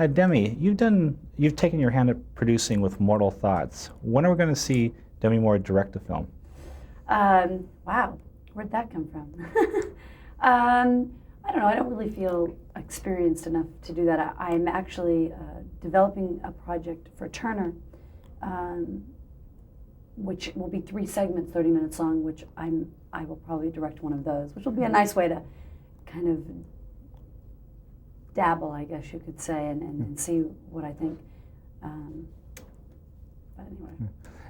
Demi, you've taken your hand at producing with Mortal Thoughts. When are we going to see Demi Moore direct a film? Wow, where'd that come from? I don't know. I don't really feel experienced enough to do that. I'm actually developing a project for Turner, which will be 3 segments, 30 minutes long. Which I will probably direct one of those, which will be a nice way to kind of dabble, I guess you could say, and see what I think. But anyway.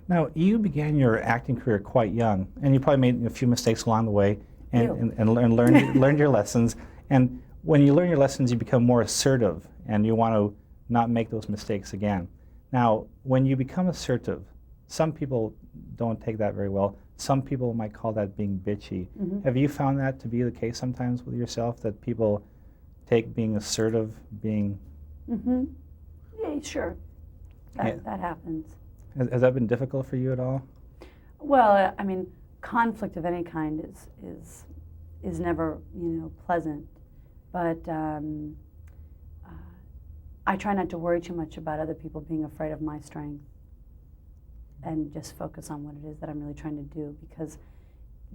Now, you began your acting career quite young, and you probably made a few mistakes along the way, and learned your lessons. And when you learn your lessons, you become more assertive, and you want to not make those mistakes again. Now, when you become assertive, some people don't take that very well. Some people might call that being bitchy. Mm-hmm. Have you found that to be the case sometimes with yourself, that people take being assertive, being... Mm-hmm. Yeah, sure. That happens. Has that been difficult for you at all? Well, I mean, conflict of any kind is never, pleasant. But I try not to worry too much about other people being afraid of my strength, and just focus on what it is that I'm really trying to do. Because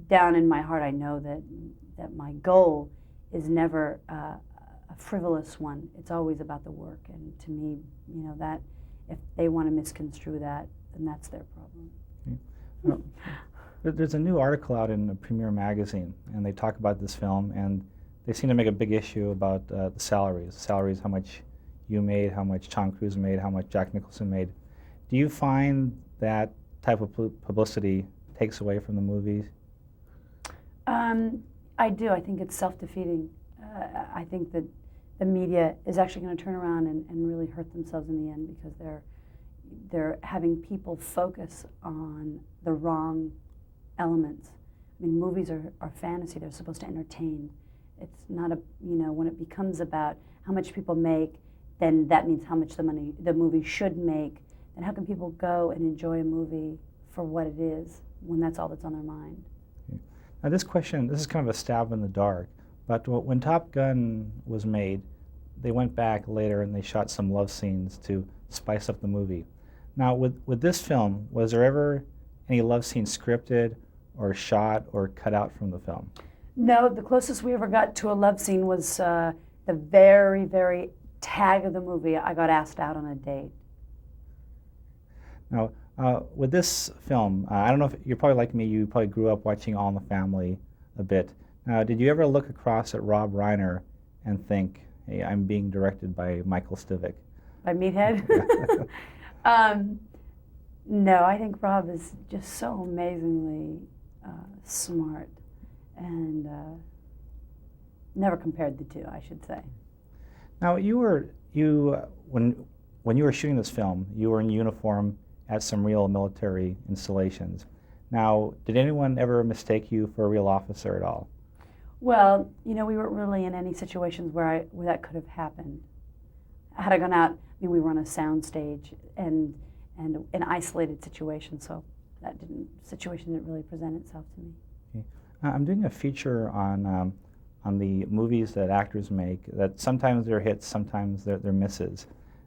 down in my heart, I know that my goal is never a frivolous one. It's always about the work. And to me, that if they want to misconstrue that, then that's their problem. Okay. Well, there's a new article out in Premiere Magazine, and they talk about this film, and they seem to make a big issue about the salaries, how much you made, how much Tom Cruise made, how much Jack Nicholson made. Do you find that type of publicity takes away from the movies? I do. I think it's self-defeating. I think that the media is actually going to turn around and really hurt themselves in the end, because they're having people focus on the wrong elements. I mean, movies are fantasy. They're supposed to entertain. It's not when it becomes about how much people make, then that means how much the movie should make. And how can people go and enjoy a movie for what it is when that's all that's on their mind? Okay. Now this is kind of a stab in the dark, but when Top Gun was made, they went back later and they shot some love scenes to spice up the movie. Now with this film, was there ever any love scenes scripted or shot or cut out from the film? No, the closest we ever got to a love scene was the very, very tag of the movie. I got asked out on a date. Now, with this film, I don't know if you're probably like me, you probably grew up watching All in the Family a bit. Now, did you ever look across at Rob Reiner and think, hey, I'm being directed by Michael Stivic? By Meathead? No, I think Rob is just so amazingly smart, and never compared the two, I should say. Now, when you were shooting this film, you were in uniform at some real military installations. Now, did anyone ever mistake you for a real officer at all? Well, we weren't really in any situations where that could have happened. Had I gone out, we were on a sound stage and an isolated situation, so that situation didn't really present itself to me. Okay. I'm doing a feature on the movies that actors make, that sometimes they're hits, sometimes they're misses.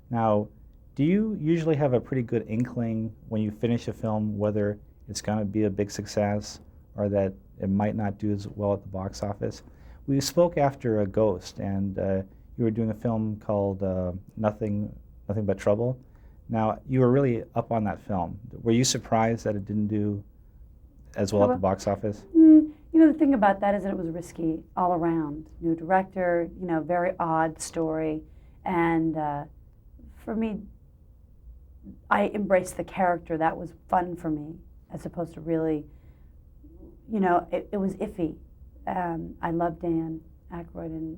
Now, do you usually have a pretty good inkling when you finish a film whether it's going to be a big success or that it might not do as well at the box office? We spoke after a Ghost, and you were doing a film called Nothing But Trouble. Now, you were really up on that film. Were you surprised that it didn't do as well at the box office? The thing about that is that it was risky all around. New director, very odd story, and for me, I embraced the character. That was fun for me, as opposed to really, it was iffy. I love Dan Aykroyd,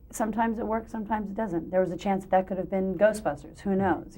sometimes it works, sometimes it doesn't. There was a chance that could have been Ghostbusters. Who knows?